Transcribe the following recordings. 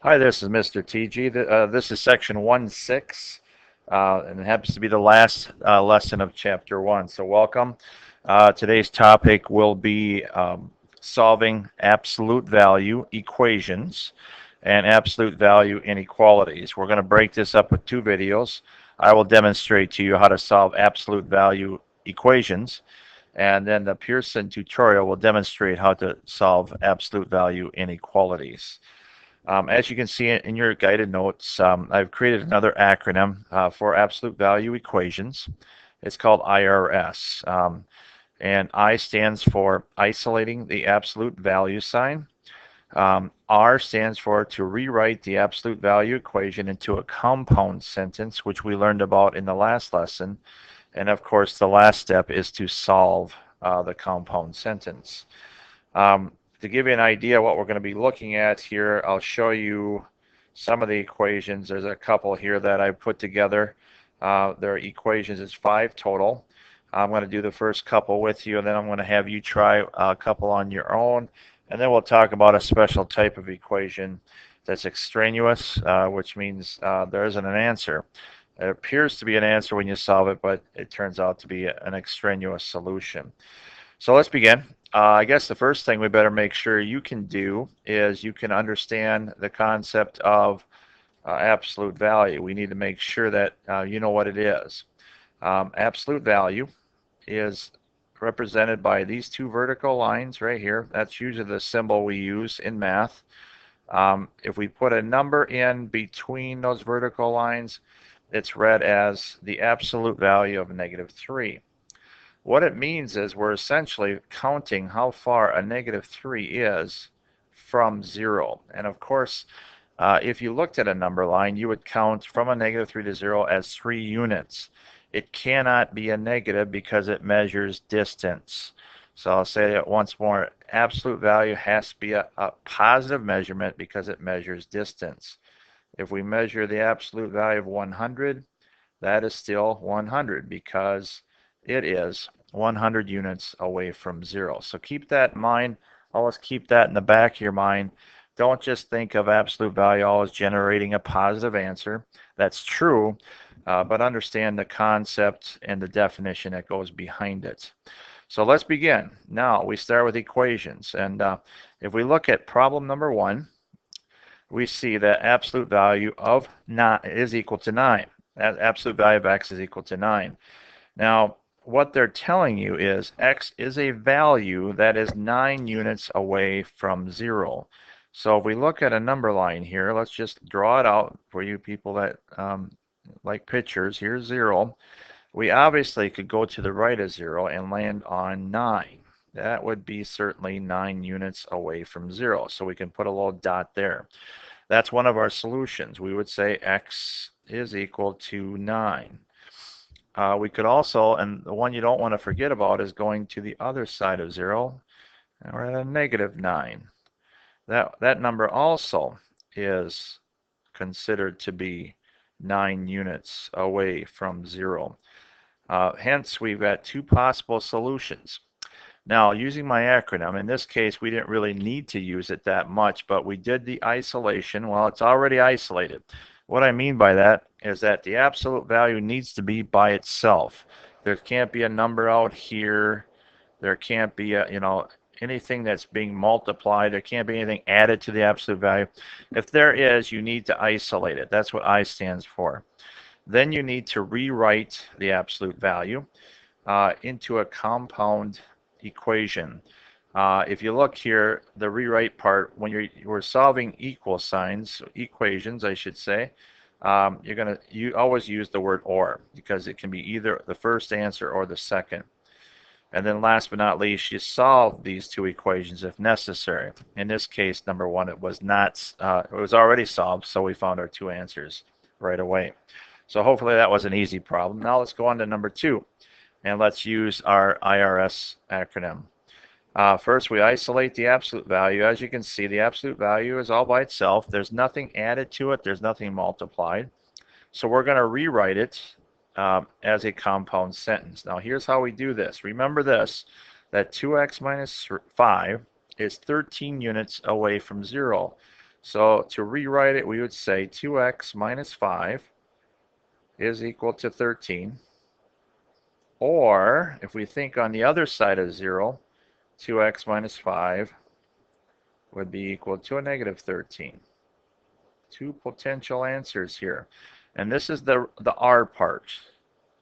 Hi, this is Mr. TG. This is section 1.6, and it happens to be the last lesson of chapter 1. So welcome. Today's topic will be solving absolute value equations and absolute value inequalities. We're going to break this up with two videos. I will demonstrate to you how to solve absolute value equations, and then the Pearson tutorial will demonstrate how to solve absolute value inequalities. As you can see in your guided notes, I've created another acronym for absolute value equations. It's called IRS. And I stands for isolating the absolute value sign. R stands for to rewrite the absolute value equation into a compound sentence, which we learned about in the last lesson. And of course, the last step is to solve the compound sentence. To give you an idea what we're going to be looking at here, I'll show you some of the equations. There's a couple here that I put together. There are equations, it's 5 total. I'm going to do the first couple with you, and then I'm going to have you try a couple on your own, and then we'll talk about a special type of equation that's extraneous, which means there isn't an answer. It appears to be an answer when you solve it, but it turns out to be an extraneous solution. So let's begin. I guess the first thing we better make sure you can do is you can understand the concept of absolute value. We need to make sure that you know what it is. Absolute value is represented by these two vertical lines right here. That's usually the symbol we use in math. If we put a number in between those vertical lines, it's read as the absolute value of -3. What it means is we're essentially counting how far a -3 is from 0. And of course, if you looked at a number line, you would count from a -3 to 0 as 3 units. It cannot be a negative because it measures distance. So I'll say it once more. Absolute value has to be a positive measurement because it measures distance. If we measure the absolute value of 100, that is still 100 because it is 100 units away from 0. So keep that in mind. Always keep that in the back of your mind. Don't just think of absolute value always generating a positive answer. That's true, but understand the concept and the definition that goes behind it. So let's begin. Now we start with equations. And if we look at problem number 1, we see that absolute value of 9 is equal to 9. That absolute value of x is equal to 9. Now, what they're telling you is x is a value that is 9 units away from 0. So if we look at a number line here, let's just draw it out for you people that like pictures. Here's 0. We obviously could go to the right of 0 and land on 9. That would be certainly 9 units away from 0. So we can put a little dot there. That's one of our solutions. We would say x is equal to 9. We could also, and the one you don't want to forget about is going to the other side of 0, and we're at a -9. That number also is considered to be 9 units away from 0. Hence, we've got two possible solutions. Now, using my acronym, in this case, we didn't really need to use it that much, but we did the isolation. Well, it's already isolated. What I mean by that is that the absolute value needs to be by itself. There can't be a number out here. There can't be anything that's being multiplied. There can't be anything added to the absolute value. If there is, you need to isolate it. That's what I stands for. Then you need to rewrite the absolute value into a compound equation. If you look here, the rewrite part, when you're solving equal signs, equations, I should say, you always use the word or because it can be either the first answer or the second. And then last but not least, you solve these two equations if necessary. In this case, number 1, it was not, it was already solved, so we found our 2 answers right away. So hopefully that was an easy problem. Now let's go on to number 2. And let's use our IRS acronym. First, we isolate the absolute value. As you can see, the absolute value is all by itself. There's nothing added to it. There's nothing multiplied. So we're going to rewrite it as a compound sentence. Now, here's how we do this. Remember this, that 2x minus 5 is 13 units away from 0. So to rewrite it, we would say 2x minus 5 is equal to 13. Or if we think on the other side of 0, 2x minus 5 would be equal to a negative 13. Two potential answers here. And this is the R part.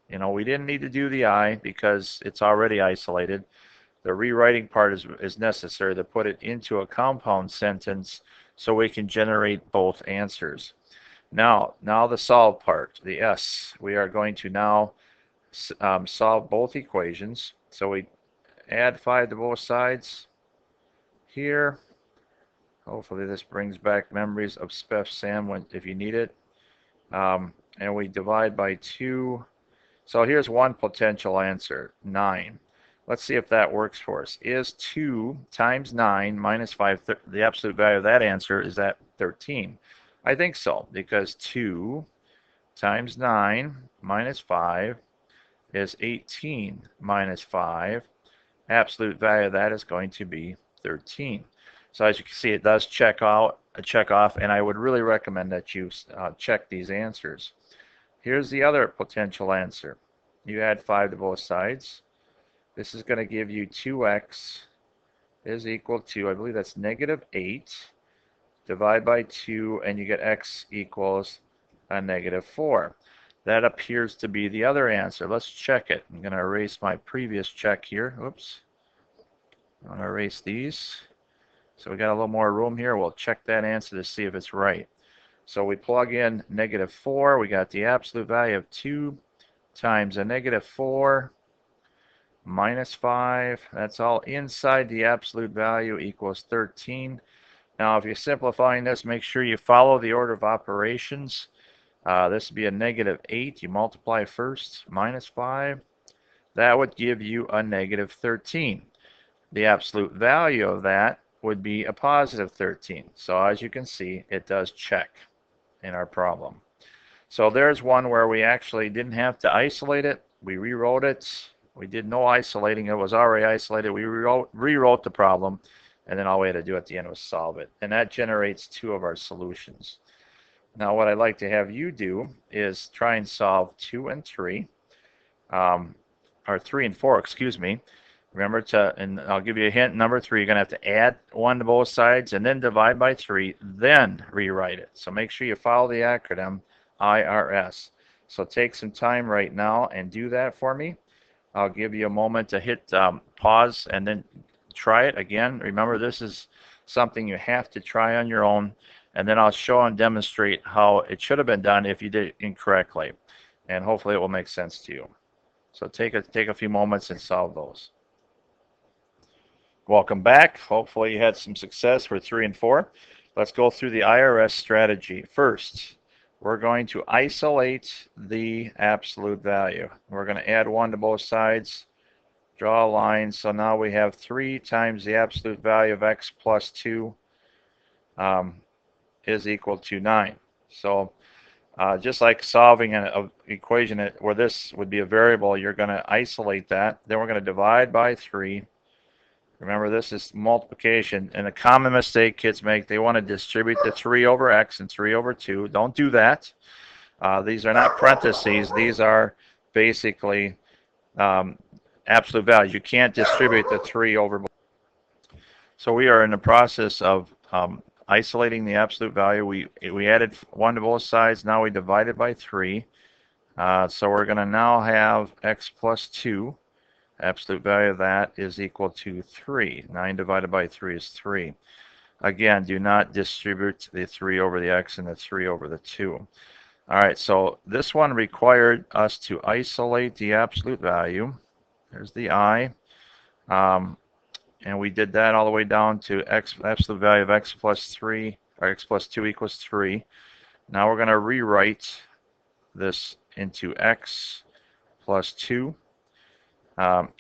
You know, we didn't need to do the I because it's already isolated. The rewriting part is necessary to put it into a compound sentence so we can generate both answers. Now the solve part, the S. We are going to now solve both equations. So we add 5 to both sides here. Hopefully this brings back memories of Spef Sam if you need it. And we divide by 2. So here's one potential answer, 9. Let's see if that works for us. Is 2 times 9 minus 5, the absolute value of that answer, is that 13? I think so, because 2 times 9 minus 5 is 18 minus 5. Absolute value of that is going to be 13. So as you can see, it does check off, and I would really recommend that you check these answers. Here's the other potential answer. You add 5 to both sides. This is going to give you 2x is equal to, I believe that's negative 8. Divide by 2, and you get x equals a negative 4. That appears to be the other answer. Let's check it. I'm going to erase my previous check here. Oops. I'm going to erase these. So we got a little more room here. We'll check that answer to see if it's right. So we plug in negative 4. We got the absolute value of 2 times a negative 4 minus 5. That's all inside the absolute value equals 13. Now, if you're simplifying this, make sure you follow the order of operations. This would be a negative 8. You multiply first, minus 5. That would give you a negative 13. The absolute value of that would be a positive 13. So as you can see, it does check in our problem. So there's one where we actually didn't have to isolate it. We rewrote it. We did no isolating. It was already isolated. We rewrote the problem, and then all we had to do at the end was solve it. And that generates 2 of our solutions. Now what I'd like to have you do is try and solve 2 and 3, or 3 and 4, excuse me. Remember and I'll give you a hint, number 3, you're going to have to add 1 to both sides and then divide by 3, then rewrite it. So make sure you follow the acronym IRS. So take some time right now and do that for me. I'll give you a moment to hit pause and then try it again. Remember, this is something you have to try on your own, and then I'll show and demonstrate how it should have been done if you did it incorrectly, and hopefully it will make sense to you. So take a few moments and solve those. Welcome back. Hopefully you had some success for 3 and 4. Let's go through the IRS strategy. First, we're going to isolate the absolute value. We're going to add 1 to both sides, draw a line. So now we have 3 times the absolute value of x plus 2 is equal to 9. So just like solving an equation where this would be a variable, you're going to isolate that. Then we're going to divide by 3. Remember, this is multiplication, and a common mistake kids make, they want to distribute the 3 over x and 3 over 2. Don't do that. These are not parentheses. These are basically absolute values. You can't distribute the 3 over. So we are in the process of isolating the absolute value. We added 1 to both sides. Now we divided by 3. So we're going to now have x plus 2. Absolute value of that is equal to 3. 9 divided by 3 is 3. Again, do not distribute the 3 over the x and the 3 over the 2. All right, so this one required us to isolate the absolute value. There's the I. And we did that all the way down to x, absolute value of x plus 3, or x plus 2 equals 3. Now we're going to rewrite this into x plus 2.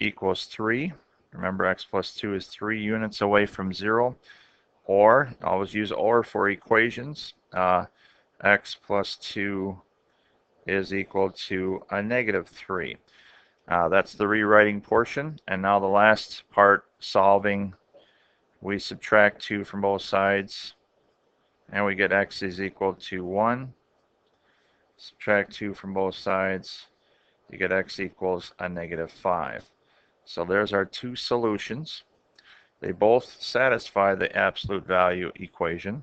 Equals 3. Remember, x plus 2 is 3 units away from 0. Or, always use or for equations. X plus 2 is equal to a negative 3. That's the rewriting portion. And now the last part, solving, we subtract 2 from both sides. and we get x is equal to 1. Subtract 2 from both sides, you get x equals a negative 5. So there's our two solutions. They both satisfy the absolute value equation,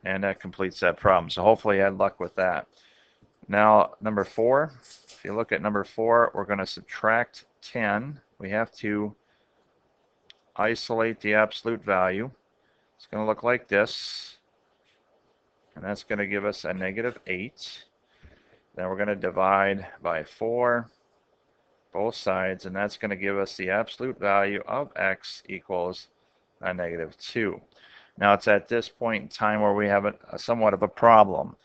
and that completes that problem. So hopefully you had luck with that. Now, number 4, if you look at number 4, we're going to subtract 10. We have to isolate the absolute value. It's going to look like this, and that's going to give us a negative 8. Then we're going to divide by 4, both sides, and that's going to give us the absolute value of x equals a negative 2. Now it's at this point in time where we have a somewhat of a problem.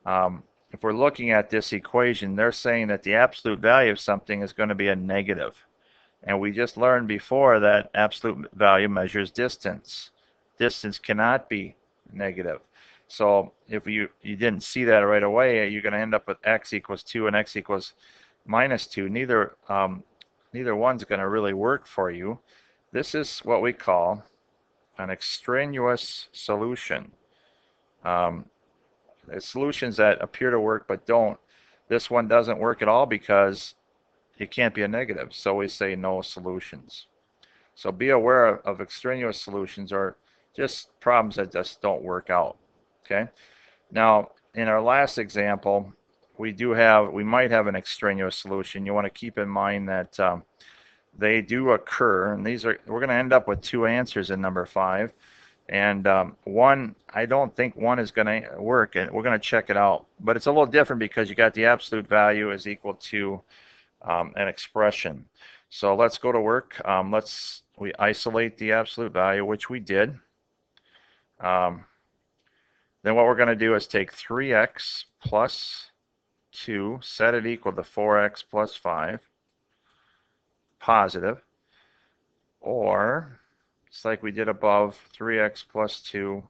If we're looking at this equation, they're saying that the absolute value of something is going to be a negative. And we just learned before that absolute value measures distance. Distance cannot be negative. So if you didn't see that right away, you're going to end up with x equals 2 and x equals minus 2. Neither one's going to really work for you. This is what we call an extraneous solution. Solutions that appear to work but don't. This one doesn't work at all because it can't be a negative, so we say no solutions. So be aware of extraneous solutions or just problems that just don't work out. Okay. Now, in our last example, we might have an extraneous solution. You want to keep in mind that they do occur, and we're going to end up with two answers in number 5. And one, I don't think one is going to work, and we're going to check it out. But it's a little different because you got the absolute value is equal to an expression. So let's go to work. We isolate the absolute value, which we did. Then what we're going to do is take 3x plus 2, set it equal to 4x plus 5, positive, or just like we did above, 3x plus 2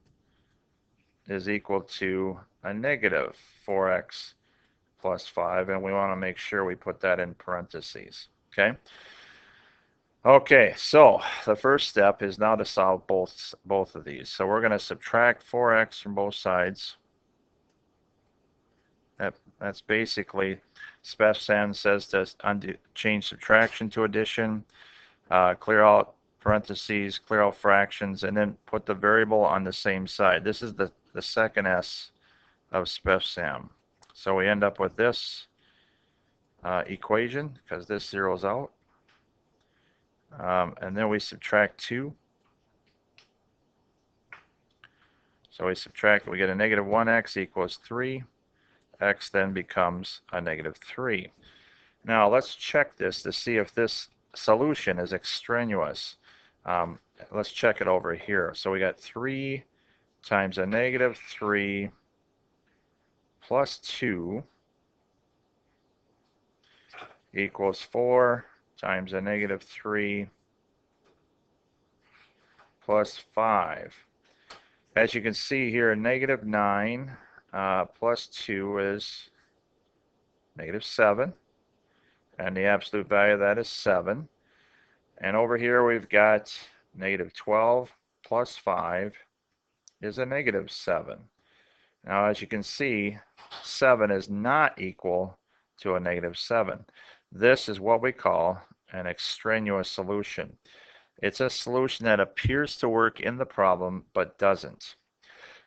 is equal to a negative 4x plus 5, and we want to make sure we put that in parentheses. Okay. Okay, so the first step is now to solve both of these. So we're going to subtract 4x from both sides. That's basically, SPEFSAM says to change subtraction to addition, clear out parentheses, clear out fractions, and then put the variable on the same side. This is the second S of SPEFSAM. So we end up with this equation because this zeroes out. And then we subtract 2. So we subtract, we get a negative 1x equals 3. X then becomes a negative 3. Now let's check this to see if this solution is extraneous. Let's check it over here. So we got 3 times a negative 3 plus 2 equals 4 times a negative 3 plus 5. As you can see here, negative 9 plus 2 is negative 7. And the absolute value of that is 7. And over here we've got negative 12 plus 5 is a negative 7. Now as you can see, 7 is not equal to a negative 7. This is what we call an extraneous solution. It's a solution that appears to work in the problem but doesn't.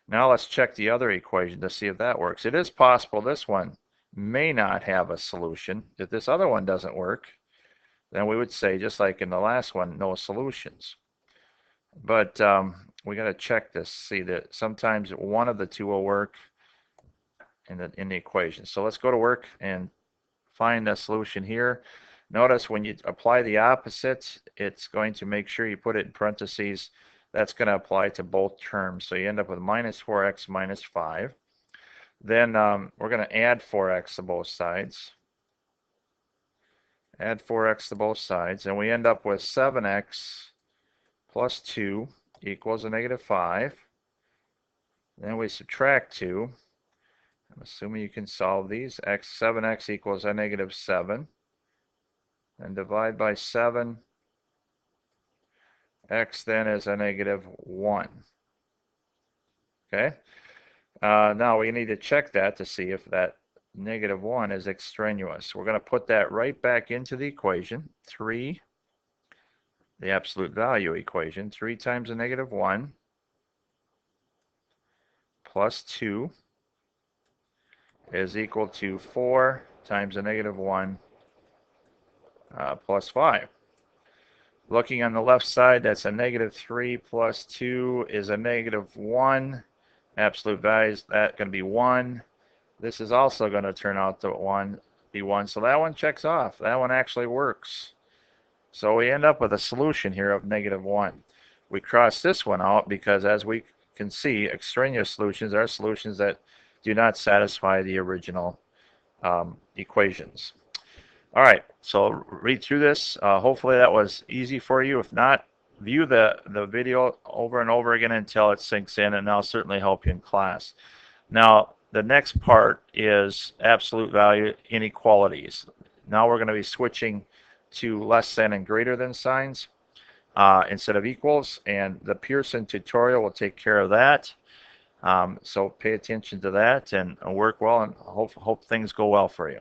Now let's check the other equation to see if that works. It is possible this one may not have a solution. If this other one doesn't work, then we would say, just like in the last one, no solutions. But we got to check this, see that sometimes one of the two will work in the equation. So let's go to work and find a solution here. Notice when you apply the opposite, it's going to make sure you put it in parentheses. That's going to apply to both terms. So you end up with minus 4x minus 5. Then we're going to add 4x to both sides. Add 4x to both sides, and we end up with 7x plus 2 equals a negative 5. Then we subtract 2. I'm assuming you can solve these. 7x equals a negative 7. And divide by 7. X then is a negative 1. Okay? Now we need to check that to see if that -1 is extraneous. We're going to put that right back into the equation. 3, the absolute value equation, 3 times a -1 plus 2 is equal to 4 times a -1 plus 5. Looking on the left side, that's a -3 plus 2 is a -1. Absolute value is that going to be 1. This is also going to turn out to be 1. So that one checks off. That one actually works. So we end up with a solution here of -1. We cross this one out because, as we can see, extraneous solutions are solutions that do not satisfy the original equations. All right, so read through this. Hopefully that was easy for you. If not, view the video over and over again until it sinks in, and that'll certainly help you in class. Now, the next part is absolute value inequalities. Now we're going to be switching to less than and greater than signs instead of equals, and the Pearson tutorial will take care of that. So pay attention to that and work well, and hope things go well for you.